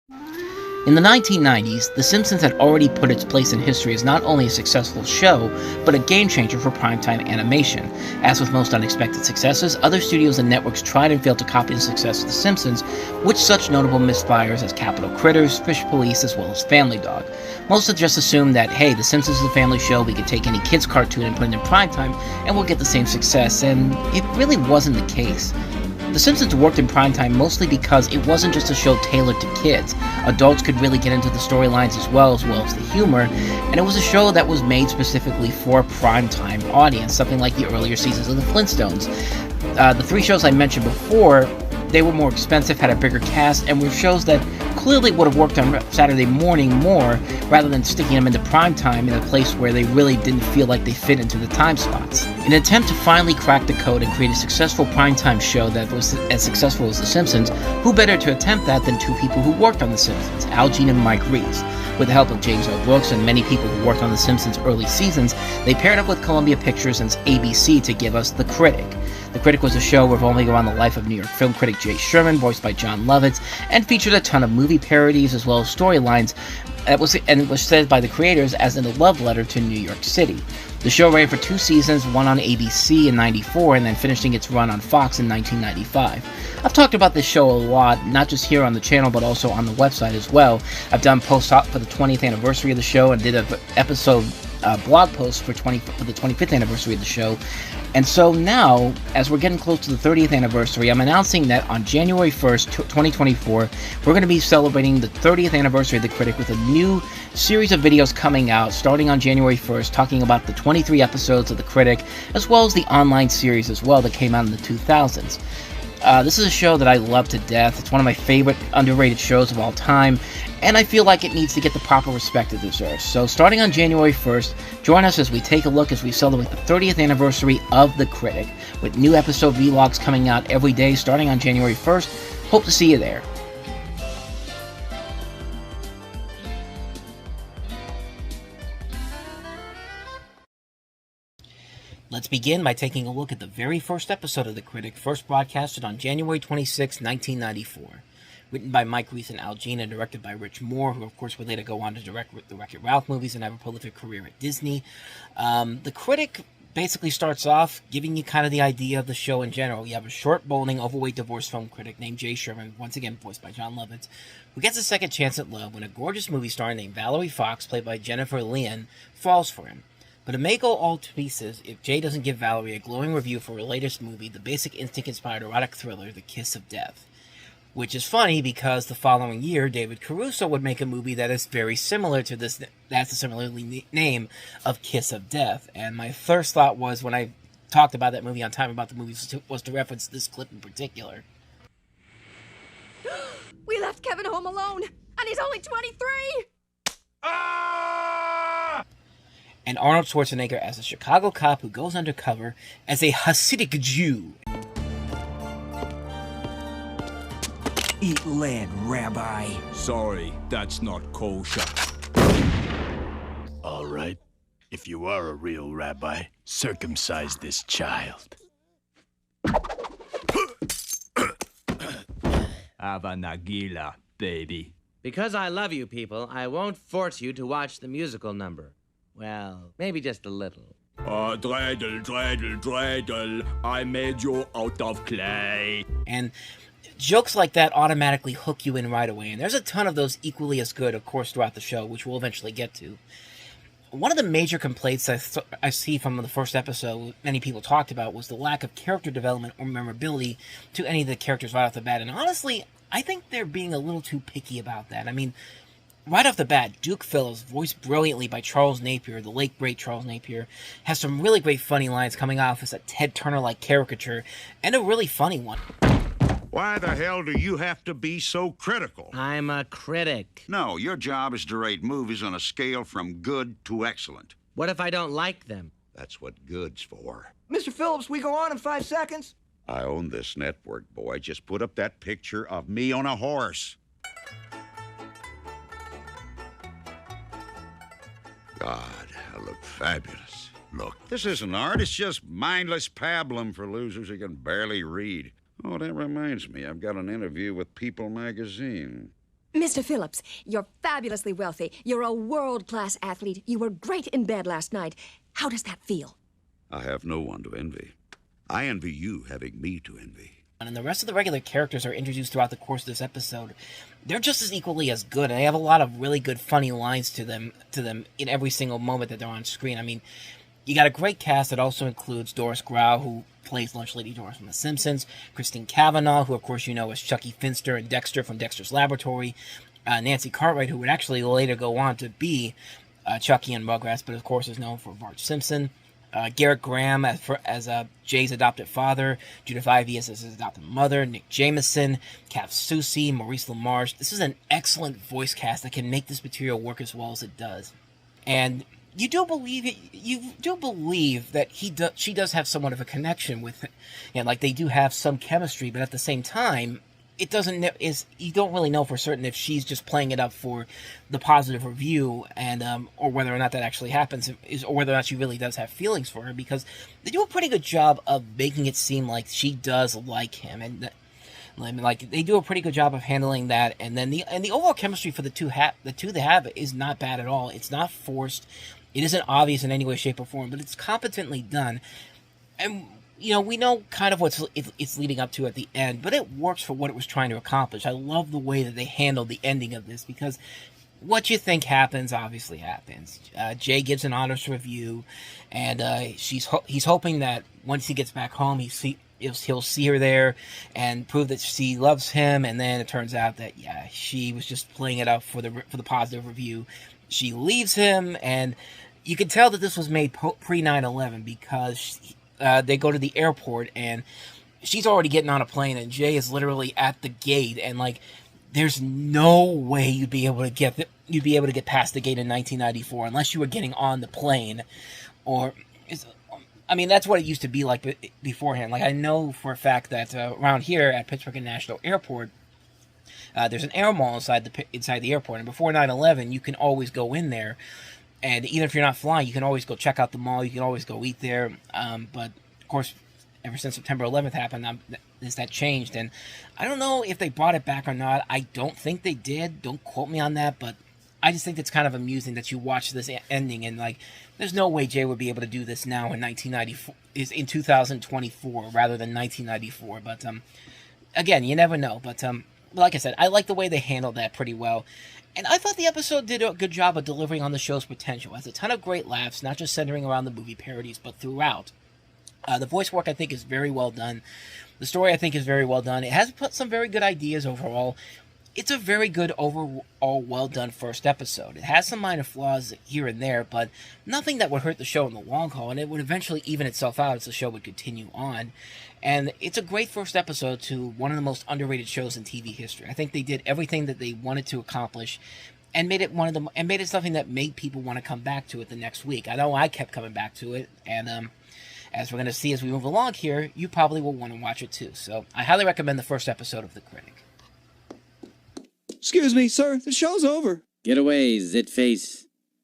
In the 1990s, The Simpsons had already put its place in history as not only a successful show, but a game-changer for primetime animation. As with most unexpected successes, other studios and networks tried and failed to copy the success of The Simpsons, with such notable misfires as Capitol Critters, Fish Police, as well as Family Dog. Most had just assumed that, hey, The Simpsons is a family show, we could take any kid's cartoon and put it in primetime, and we'll get the same success, and it really wasn't the case. The Simpsons worked in primetime mostly because it wasn't just a show tailored to kids. Adults could really get into the storylines as well as the humor, and it was a show that was made specifically for a primetime audience, something like the earlier seasons of the Flintstones. The three shows I mentioned before, they were more expensive, had a bigger cast, and were shows that clearly would have worked on Saturday morning more, rather than sticking them into primetime in a place where they really didn't feel like they fit into the time slots. In an attempt to finally crack the code and create a successful primetime show that was as successful as The Simpsons, who better to attempt that than two people who worked on The Simpsons, Al Jean and Mike Reiss. With the help of James L. Brooks and many people who worked on The Simpsons' early seasons, they paired up with Columbia Pictures and ABC to give us The Critic. The Critic was a show revolving around the life of New York film critic Jay Sherman, voiced by John Lovitz, and featured a ton of movie parodies as well as storylines, and it was said by the creators as in a love letter to New York City. The show ran for 2 seasons, one on ABC in '94, and then finishing its run on Fox in 1995. I've talked about this show a lot, not just here on the channel, but also on the website as well. I've done posts for the 20th anniversary of the show and did an episode blog post for the 25th anniversary of the show. And so now, as we're getting close to the 30th anniversary, I'm announcing that on January 1st, 2024, we're going to be celebrating the 30th anniversary of The Critic with a new series of videos coming out starting on January 1st, talking about the 23 episodes of The Critic, as well as the online series as well that came out in the 2000s. This is a show that I love to death. It's one of my favorite underrated shows of all time, and I feel like it needs to get the proper respect it deserves. So starting on January 1st, join us as we take a look as we celebrate the 30th anniversary of The Critic, with new episode vlogs coming out every day starting on January 1st. Hope to see you there. Let's begin by taking a look at the very first episode of The Critic, first broadcasted on January 26, 1994. Written by Mike Reiss and Al Jean and directed by Rich Moore, who of course would later go on to direct the Wreck-It Ralph movies and have a prolific career at Disney. The Critic basically starts off giving you kind of the idea of the show in general. You have a short, balding, overweight divorce film critic named Jay Sherman, once again voiced by John Lovitz, who gets a second chance at love when a gorgeous movie star named Valerie Fox, played by Jennifer Lien, falls for him. But it may go all to pieces if Jay doesn't give Valerie a glowing review for her latest movie, the Basic Instinct-inspired erotic thriller, The Kiss of Death. Which is funny because the following year, David Caruso would make a movie that is very similar to this, that's the similarly name of Kiss of Death. And my first thought was, when I talked about that movie on Time About the Movies, was to reference this clip in particular. We left Kevin home alone, and he's only 23! And Arnold Schwarzenegger as a Chicago cop who goes undercover as a Hasidic Jew. Eat lead, Rabbi. Sorry, that's not kosher. All right. If you are a real rabbi, circumcise this child. Hava Nagila, baby. Because I love you people, I won't force you to watch the musical number. Well, maybe just a little. Dreidel, dreidel, dreidel, I made you out of clay. And jokes like that automatically hook you in right away, and there's a ton of those equally as good, of course, throughout the show, which we'll eventually get to. One of the major complaints I see from the first episode, many people talked about, was the lack of character development or memorability to any of the characters right off the bat, and honestly, I think they're being a little too picky about that. I mean, right off the bat, Duke Phillips, voiced brilliantly by Charles Napier, the late great Charles Napier, has some really great funny lines coming off as a Ted Turner-like caricature, and a really funny one. Why the hell do you have to be so critical? I'm a critic. No, your job is to rate movies on a scale from good to excellent. What if I don't like them? That's what good's for. Mr. Phillips, we go on in 5 seconds? I own this network, boy. Just put up that picture of me on a horse. God, I look fabulous. Look, this isn't art. It's just mindless pablum for losers who can barely read. Oh, that reminds me. I've got an interview with People magazine. Mr. Phillips, you're fabulously wealthy. You're a world-class athlete. You were great in bed last night. How does that feel? I have no one to envy. I envy you having me to envy. And the rest of the regular characters are introduced throughout the course of this episode. They're just as equally as good, and they have a lot of really good, funny lines to them in every single moment that they're on screen. I mean, you got a great cast that also includes Doris Grau, who plays Lunch Lady Doris from The Simpsons, Christine Cavanaugh, who of course you know is Chucky Finster and Dexter from Dexter's Laboratory, Nancy Cartwright, who would actually later go on to be Chucky and Rugrats, but of course is known for Bart Simpson, Garrett Graham as Jay's adopted father, Judith Ivey as his adopted mother, Nick Jameson, Kath Soucie, Maurice LaMarche. This is an excellent voice cast that can make this material work as well as it does. And you do believe that she does have somewhat of a connection with, like they do have some chemistry, but at the same time, you don't really know for certain if she's just playing it up for the positive review, and or whether or not that actually happens, or whether or not she really does have feelings for her, because they do a pretty good job of making it seem like she does like him, and like they do a pretty good job of handling that, and then the overall chemistry for the two they have is not bad at all. It's not forced. It isn't obvious in any way, shape, or form, but it's competently done. And, we know kind of what it's leading up to at the end, but it works for what it was trying to accomplish. I love the way that they handled the ending of this, because what you think happens obviously happens. Jay gives an honest review, and he's hoping that once he gets back home, he'll see her there and prove that she loves him, and then it turns out that, yeah, she was just playing it up for the positive review. She leaves him, and you can tell that this was made pre 9/11, because they go to the airport and she's already getting on a plane, and Jay is literally at the gate, and like there's no way you'd be able to get past the gate in 1994 unless you were getting on the plane, that's what it used to be like beforehand. Like I know for a fact that around here at Pittsburgh International Airport, there's an air mall inside the airport, and before 9/11, you can always go in there, and even if you're not flying, you can always go check out the mall, you can always go eat there, but of course, ever since September 11th happened, that changed, and I don't know if they brought it back or not. I don't think they did, don't quote me on that, but I just think it's kind of amusing that you watch this ending, and like, there's no way Jay would be able to do this now in 2024, rather than 1994, but again, you never know, but like I said, I like the way they handled that pretty well. And I thought the episode did a good job of delivering on the show's potential. It has a ton of great laughs, not just centering around the movie parodies, but throughout. The voice work, I think, is very well done. The story, I think, is very well done. It has put some very good ideas overall. It's a very good, overall, well-done first episode. It has some minor flaws here and there, but nothing that would hurt the show in the long haul, and it would eventually even itself out as the show would continue on. And it's a great first episode to one of the most underrated shows in TV history. I think they did everything that they wanted to accomplish, and made it something that made people want to come back to it the next week. I know I kept coming back to it, and as we're going to see as we move along here, you probably will want to watch it too. So I highly recommend the first episode of The Critic. Excuse me, sir. The show's over. Get away, zitface.